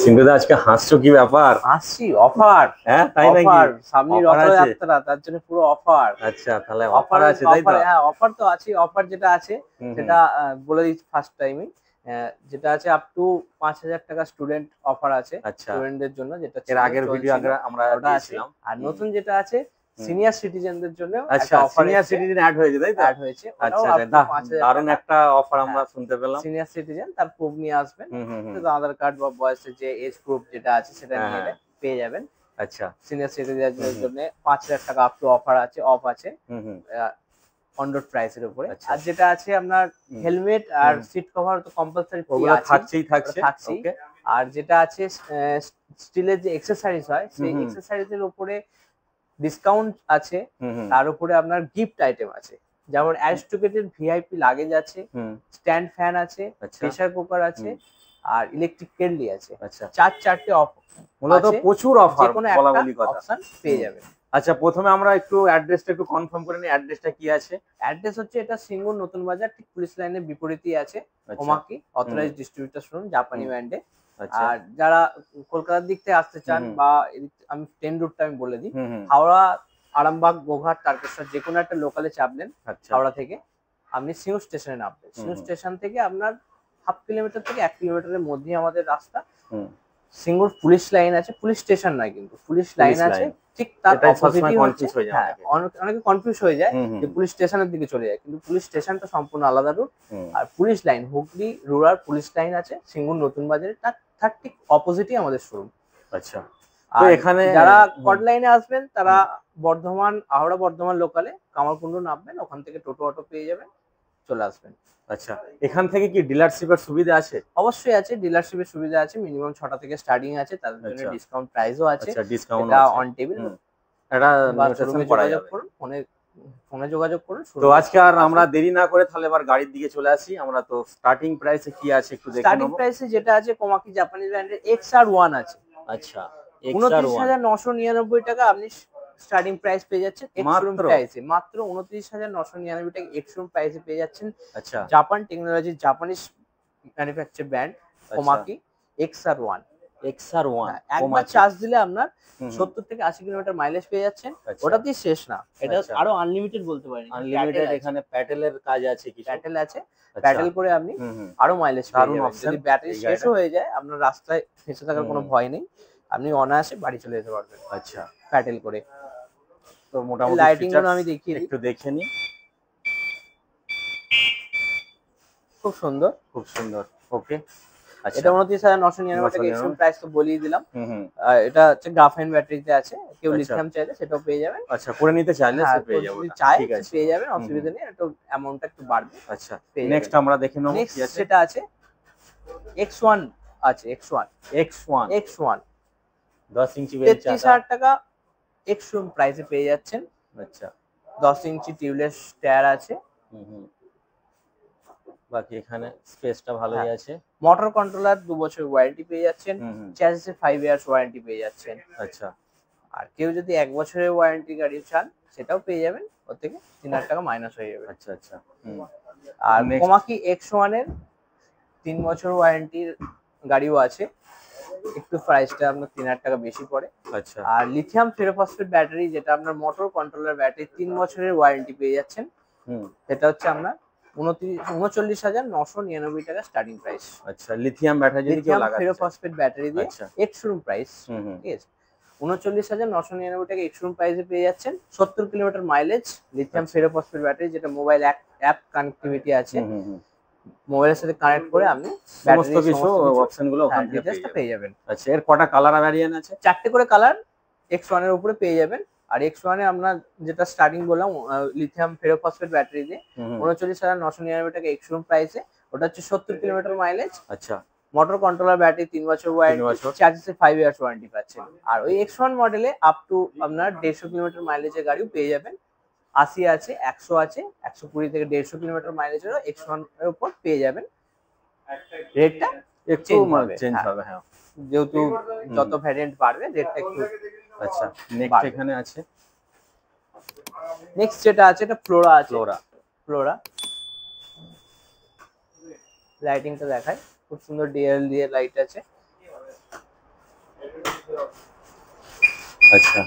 সিন্ধুদা আজকে হাসছো কি ব্যাপার? হাসছি অফার। হ্যাঁ তাই নাকি? অফার সামনে রথযাত্রা, তার জন্য পুরো অফার। আচ্ছা তাহলে অফার আছে তাই তো? হ্যাঁ অফার তো আছে। অফার যেটা আছে সেটা বলে দিচ্ছি ফার্স্ট টাইমে, যেটা আছে আপ টু 5000 টাকা স্টুডেন্ট অফার আছে স্টুডেন্টদের জন্য, যেটা এর আগের ভিডিও আমরা দিয়েছিলাম। আর নতুন যেটা আছে সিনিয়র সিটিজেনদের জন্য আচ্ছা সিনিয়র সিটিজেন অ্যাড হয়েছে তাই তো? অ্যাড হয়েছে। আচ্ছা দারুণ একটা অফার আমরা শুনতে পেলাম। সিনিয়র সিটিজেন তার প্রুফ নিয়ে আসবেন, আধার কার্ড বা বয়সের যে এজ প্রুফ যেটা আছে সেটা নিয়ে পেয়ে যাবেন। আচ্ছা সিনিয়র সিটিজেনদের জন্য 5000 টাকা আপ টু অফার আছে, অফ আছে অন রোড প্রাইসের উপরে। আর যেটা আছে আপনার হেলমেট আর সিট কভার তো কম্পালসারি থাকছে। আর যেটা আছে স্টিলের যে এক্সেসরিজ হয় সেই এক্সেসরিজের উপরে ডিসকাউন্ট আছে, তার উপরে আপনার গিফট আইটেম আছে, যেমন অ্যারিস্টোক্রেটের ভিআইপি লাগেজ আছে, স্ট্যান্ড ফ্যান আছে, প্রেসার কুকার আছে, আর ইলেকট্রিক কেটলি আছে। আচ্ছা চারটে অফার, মূলত প্রচুর অফার, বলা বলি কথা অপশন পেয়ে যাবেন। আচ্ছা প্রথমে আমরা একটু অ্যাড্রেসটা একটু কনফার্ম করে নিই, অ্যাড্রেসটা কি আছে? অ্যাড্রেস হচ্ছে এটা সিঙ্গুর নতুন বাজার, ঠিক পুলিশ লাইনের বিপরীতেই আছে ওমাকি অথরাইজড ডিস্ট্রিবিউটর শোরুম জাপানি ব্র্যান্ডে। আর যারা কলকাতার দিক থেকে আসতে চান বা আমি ট্রেন রুটটা আমি বলে দিই, হাওড়া, আরামবাগ, গোঘাট, তারকেশ্বর যে কোনো একটা লোকালে চাপলেন হাওড়া থেকে, আপনি সিঙ্গুর স্টেশনে নামবেন। সিঙ্গুর স্টেশন থেকে আপনার 1/2 কিলোমিটার থেকে 1 কিলোমিটারের মধ্যে আমাদের রাস্তা। সিঙ্গুর পুলিশ লাইন আছে, পুলিশ স্টেশন নয় কিন্তু পুলিশ লাইন আছে, ঠিক তার অপোজিটই অনেকে কনফিউজ হয়ে যায় যে পুলিশ স্টেশনের দিকে চলে যায়, কিন্তু পুলিশ স্টেশনটা সম্পূর্ণ আলাদা রুট। আর police line Hooghly rural police line আছে সিঙ্গুর নতুন বাজারে, তার ঠিক অপোজিটই আমাদের শোরুম। আচ্ছা তো এখানে যারা কট লাইনে আসবেন তারা বর্ধমান, হাওড়া বর্ধমান লোকালে কামারকুন্ড নামবেন, ওখান থেকে টোটো অটো পেয়ে যাবেন, চলে আসবেন। আচ্ছা এখান থেকে কি ডিলারশিপের সুবিধা আছে? অবশ্যই আছে, ডিলারশিপের সুবিধা আছে, মিনিমাম 6টা থেকে স্টার্টিং আছে, তার জন্য ডিসকাউন্ট প্রাইসও আছে। আচ্ছা ডিসকাউন্ট এটা অন টেবিল, এটা নিউট্রিশন করা যাবে, ফোনে যোগাযোগ করুন। তো আজকে আর আমরা দেরি না করে তাহলে এবার গাড়ির দিকে চলে আসি আমরা। তো স্টার্টিং প্রাইসে কি আছে একটু দেখে নেব। স্টার্টিং প্রাইসে যেটা আছে কোমাকি জাপানি ব্র্যান্ডের XR1 আছে। আচ্ছা 29,999 টাকা আপনি স্টার্টিং প্রাইস পেয়ে যাচ্ছেন এক্সশোরুম প্রাইসে, মাত্র 29,999 টাকা এক্সশোরুম প্রাইসে পেয়ে যাচ্ছেন। আচ্ছা Japan technology, Japanese manufacture brand Komaki XR1। একবার চার্জ দিলে আপনার 70 থেকে 80 কিলোমিটার মাইলেজ পেয়ে যাচ্ছেন। ওটাতেই শেষ না, এটা আরো আনলিমিটেড বলতে পারেন। আনলিমিটেড এখানে প্যাডেলের কাজ আছে, কিছু প্যাডেল আছে, প্যাডেল করে আপনি আরো মাইলেজ পেয়ে যাবেন। যদি ব্যাটারি শেষ হয়ে যায় আপনার রাস্তায় ফেঁসে থাকার কোনো ভয় নেই, আপনি অনায়াসে বাড়ি চলে যেতে পারবেন। আচ্ছা প্যাডেল করে। তো মোটামুটি লাইটিং গুলো আমি দেখিয়ে দিই, একটু দেখে নিই। খুব সুন্দর, খুব সুন্দর। ওকে এটা 29,999 টাকা এক্সট্রিম প্রাইস তো বলিয়ে দিলাম। এটা হচ্ছে গ্রাফাইন ব্যাটারিতে আছে, কেউ লিথিয়াম চাইলে সেটাও পেয়ে যাবেন। আচ্ছা করে নিতে চাইলে সে পেয়ে যাবে, ঠিক আছে পেয়ে যাবেন, অসুবিধা নেই, একটু অ্যামাউন্টটা একটু বাড়বে। আচ্ছা নেক্সট আমরা দেখে নেব কি আছে। সেটা আছে X1 আছে, X1 10 ইঞ্চি বেল চাকা, 33,000 টাকা এক্সট্রিম প্রাইসে পেয়ে যাচ্ছেন। আচ্ছা 10 ইঞ্চি টিউবলেস টায়ার আছে। বাকি এখানে স্পেসটা ভালোই আছে। মোটর কন্ট্রোলার 2 বছর ওয়ারেন্টি পেয়ে যাচ্ছেন, চ্যাসিসে 5 ইয়ার্স ওয়ারেন্টি পেয়ে যাচ্ছেন। আচ্ছা আর কেউ যদি 1 বছরের ওয়ারেন্টি গাড়ি চান সেটাও পেয়ে যাবেন, ওর থেকে 3000 টাকা মাইনাস হয়ে যাবে। আচ্ছা আচ্ছা আর কোমাকি X1 এর 3 বছর ওয়ারেন্টির গাড়িও আছে, একটু প্রাইসটা আপনার 3000 টাকা বেশি পড়ে। আচ্ছা আর লিথিয়াম ফেরোফসফেট ব্যাটারি, যেটা আপনার মোটর কন্ট্রোলার ব্যাটারি 3 বছরের ওয়ারেন্টি পেয়ে যাচ্ছেন। এটা হচ্ছে আপনার 39,999 টাকা স্টার্টিং প্রাইস। আচ্ছা লিথিয়াম ব্যাটারি যদি কেউ লাগায়, ফেরোফসফেট ব্যাটারি দিয়ে এক্সশোরুম প্রাইস, ঠিক আছে 39,999 টাকা এক্সশোরুম প্রাইসে পেয়ে যাচ্ছেন। 70 kilometre mileage, lithium ferrophosphate battery, যেটা মোবাইল অ্যাপ কানেক্টিভিটি আছে, মোবাইলের সাথে কানেক্ট করে আপনি সমস্ত কিছু অপশনগুলো ওখান থেকে পেয়ে যাবেন। আচ্ছা এর কটা কালার ভ্যারিয়েন্ট আছে? 4টে করে কালার X1 এর উপরে পেয়ে যাবেন। আর X1 এ আমরা যেটা স্টার্টিং বললাম লিথিয়াম ফেরোফসফেট ব্যাটারি দিয়ে 39,999 টাকা এক্সশোরুম প্রাইসে, ওটা হচ্ছে 70 কিলোমিটার মাইলেজ। আচ্ছা মোটর কন্ট্রোলার ব্যাটারি 3 বছর ওয়ারেন্টি, চ্যাসিসে 5 ইয়ার্স ওয়ারেন্টি পাচ্ছেন। আর ওই X1 মডেলে আপ টু আপনার 150 কিলোমিটার মাইলেজের গাড়িও পেয়ে যাবেন। 80 আছে, 100 আছে, 120 থেকে 150 কিলোমিটার মাইলেজেরও X1 এর উপর পেয়ে যাবেন। রেটটা একটু চেঞ্জ হবে, হ্যাঁ যেহেতু যত ভ্যারিয়েন্ট বাড়বে রেটটা একটু। আচ্ছা নেক্সট এখানে আছে, নেক্সট যেটা আছে এটা ফ্লোরা আছে। ফ্লোরা লাইটিংটা দেখায়, খুব সুন্দর ডিএল দিয়ে লাইট আছে। আচ্ছা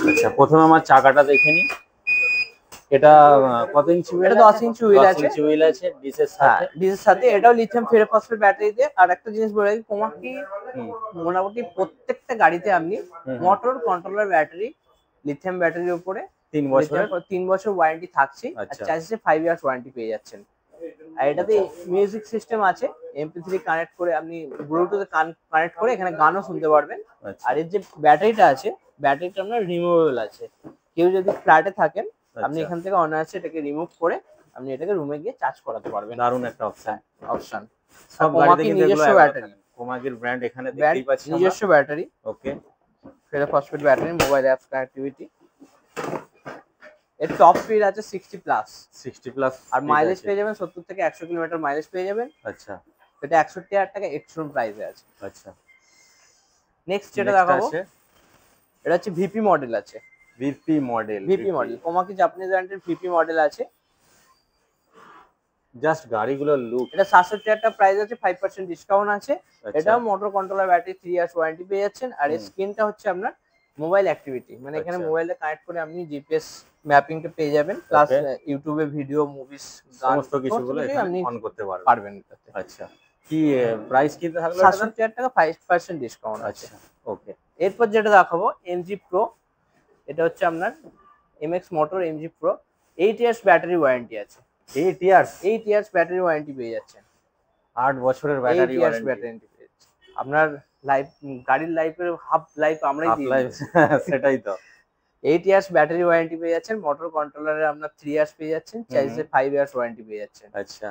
আচ্ছা, প্রথমে আমার চাকাটা দেখে নি। এটা কত ইঞ্চি হুইল? এটা 10 ইঞ্চি হুইল আছে। 10 ইঞ্চি হুইল আছে ডিসের হ্যাঁ, সাথে। ডিজের সাথে। এটাও লিথিয়াম ফেরোফসফেট ব্যাটারি দিয়ে। আর একটা জিনিস বলে রাখি, কোমাকি মোটামুটি প্রত্যেকটা গাড়িতে আপনি মোটর কন্ট্রোলার ব্যাটারি লিথিয়াম ব্যাটারির উপরে 3 বছর ওয়ারেন্টি থাকছে। আর চার্জে 5 ইয়ার্স ওয়ারেন্টি পেয়ে যাচ্ছেন। আর এটাতে মিউজিক সিস্টেম আছে, MP3 কানেক্ট করে আপনি ব্লুটুথে কানেক্ট করে এখানে গানও শুনতে পারবেন। আর এর যে ব্যাটারিটা আছে, ব্যাটারিটা আপনার রিমুভেবল আছে। কেউ যদি ফ্ল্যাটে থাকেন, আপনি এখান থেকে অনায়াসে এটাকে রিমুভ করে আপনি এটাকে রুমে গিয়ে চার্জ করাতে পারবেন। দারুণ একটা অপশন। সব গাড়িতে কিন্তু নিজস্ব ব্যাটারি, কোমাকির ব্র্যান্ড এখানে দেখতেই পাচ্ছি, নিজস্ব battery. Okay, ferrophosphate battery, mobile apps connectivity. এর টপ স্পিড আছে 60 প্লাস। 60 প্লাস। আর মাইলেজ পেয়ে যাবেন 70 থেকে 100 কিলোমিটার মাইলেজ পেয়ে যাবেন। আচ্ছা, এটা 61,000 টাকা এক্সট্রুম প্রাইসে আছে। আচ্ছা, নেক্সট যেটা দেখাবো এটা হচ্ছে ভিপি মডেল আছে। ভিপি মডেল কোমাকি জাপানিজ ব্র্যান্ডের ভিপি মডেল আছে। জাস্ট গাড়িগুলোর লুক। এটা 67,000 টাকা প্রাইস আছে, 5% ডিসকাউন্ট আছে। এটাও motor controller battery 3 years warranty পেয়ে যাচ্ছেন। আর এর স্ক্রিনটা হচ্ছে আপনার মোবাইল অ্যাক্টিভিটি, মানে এখানে মোবাইলে কানেক্ট করে আপনি জিপিএস ম্যাপিংটা পেয়ে যাবেন, প্লাস ইউটিউবে ভিডিও, মুভিস, সমস্ত কিছুগুলো এখানে অন করতে পারবেন। আচ্ছা, কি প্রাইস কি থাকলো? 67,000 টাকা, 5% ডিসকাউন্ট আছে। ওকে, এরপর যেটা দেখাবো এমজি প্রো। এটা হচ্ছে আপনার MX motor MG pro. 8 years battery warranty আছে। 8 ইয়ার্স ব্যাটারি ওয়ারেন্টি পেয়ে যাচ্ছেন। 8 বছরের ব্যাটারি ওয়ারেন্টি পেয়ে যাচ্ছেন। আপনার লাইফ, গাড়ির লাইফের হাফ লাইফ আমরাই দিই। সেটাই তো। 8 ইয়ার্স ব্যাটারি ওয়ারেন্টি পেয়ে যাচ্ছেন। মোটর কন্ট্রোলারে আপনার 3 ইয়ার্স পেয়ে যাচ্ছেন। চার্জে 5 ইয়ার্স ওয়ারেন্টি পেয়ে যাচ্ছেন। আচ্ছা,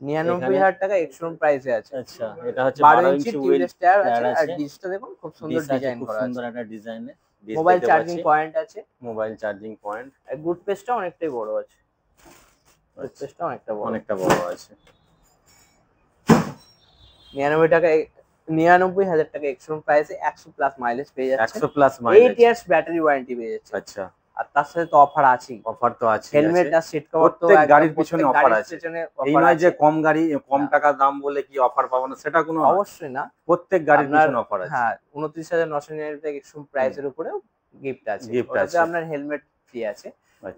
99,000 টাকা এক্সট্রুম প্রাইসে আছে। আচ্ছা, এটা হচ্ছে 12 ইঞ্চি টিউবলেস টায়ার আছে। আর ডিসটা দেখুন খুব সুন্দর ডিজাইন করা আছে, সুন্দর একটা ডিজাইনে। মোবাইল চার্জিং পয়েন্ট আছে। Mobile charging point. আর গুড পেজটা অনেকটাই বড় আছে। গুড পেজটা অনেকটা বড় আছে। 99,000 টাকা এক্সট্রুম প্রাইসে 100 প্লাস মাইলেজ পেয়ে যাচ্ছে। 100 plus mileage, 8 years battery warranty পেয়ে যাচ্ছে। আচ্ছা, আর তার সাথে তো অফার আছেই। হেলমেট আর সিট কভার তো প্রত্যেক গাড়ির পিছনে অফার আছে। এই নয় যে কম গাড়ি কম টাকা দাম বলে কি অফার পাবো না, সেটা কোনো অবশ্যই না। প্রত্যেক গাড়ির পিছনে অফার আছে। হ্যাঁ, 29,999 টাকা এক্সট্রুম প্রাইসের উপরে গিফট আছে। ওটাতে আপনার হেলমেট ফ্রি আছে।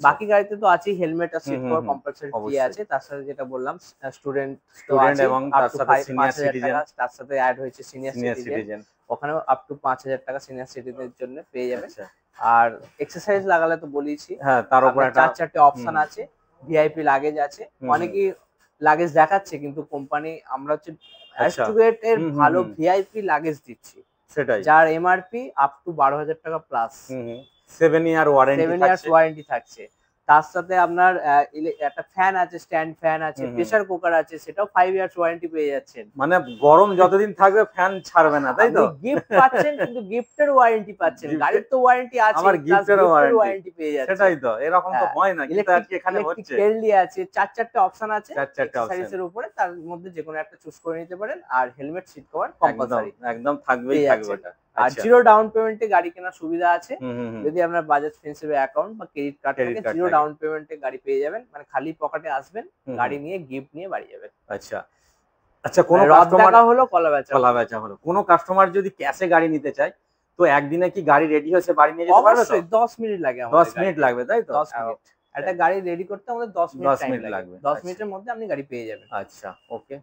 বাকি গাড়িতে তো আছেই, হেলমেট আর সিট কভার কম্পালসরি ফ্রি আছে। তার সাথে যেটা বললাম স্টুডেন্ট এবং তার সাথে সিনিয়র সিটিজেন, তার সাথে অ্যাড হয়েছে সিনিয়র সিটিজেন। ওখানেও আপ টু 5,000 টাকা সিনিয়র সিটিজেনের জন্য পেয়ে যাবেন। আর এক্সারসাইজ লাগালে তো বলেইছি, হ্যাঁ, তার উপর একটা 4-4টে অপশন আছে। ভিআইপি লাগেজ আছে। অনেকেই লাগেজ দেখাচ্ছে, কিন্তু কোম্পানি আমরা হচ্ছে অ্যাস্ট্রুগেট এর ভালো ভিআইপি লাগেজ দিচ্ছি, সেটাই, যার এমআরপি আপ টু 12,000 টাকা প্লাস। 7 ইয়ার ওয়ারেন্টি থাকছে। তার সাথে আপনার একটা ফ্যান আছে, স্ট্যান্ড ফ্যান আছে, প্রেসার কুকার আছে, সেটাও 5 ইয়ার্স ওয়ারেন্টি পেয়ে যাচ্ছেন। মানে গরম যতদিন থাকবে ফ্যান ছাড়বে না, তাই তো? গিফট পাচ্ছেন, কিন্তু গিফটের ওয়ারেন্টি পাচ্ছেন। গাড়ির তো ওয়ারেন্টি আছে, আবার গিফটের ওয়ারেন্টি পেয়ে যাচ্ছেন। সেটাই তো, এরকম তো হয় না, কিন্তু আজকে এখানে হচ্ছে। কেটলি আছে, 4-4টে অপশন আছে এক্সারসাইজের উপরে, তার মধ্যে যে কোনো একটা চুজ করে নিতে পারেন। আর হেলমেট, সিট কভার কম্পালসরি একদম থাকবে ওটা। আর জিরো ডাউন পেমেন্টে গাড়ি কেনার সুবিধা আছে। যদি আপনার বাজাজ ফিন্সেরভ অ্যাকাউন্ট বা ক্রেডিট কার্ড থাকে, জিরো ডাউন পেমেন্টে গাড়ি পেয়ে যাবেন। মানে খালি পকেটে আসবেন, গাড়ি নিয়ে গিফট নিয়ে বাড়ি যাবেন। আচ্ছা আচ্ছা, কোন কাস্টমার হলো কলা বেচা হলো, কোন কাস্টমার যদি ক্যাশে গাড়ি নিতে চায়, তো একদিনে কি গাড়ি রেডি হয়েছে বাড়ি নিয়ে যেতে পারবে? অবশ্যই 10 মিনিট লাগে। 10 মিনিট লাগবে, তাই তো? 10 মিনিট। একটা গাড়ি রেডি করতে আমাদের 10 মিনিট লাগবে। 10 মিনিটের মধ্যে আপনি গাড়ি পেয়ে যাবেন। আচ্ছা, ওকে।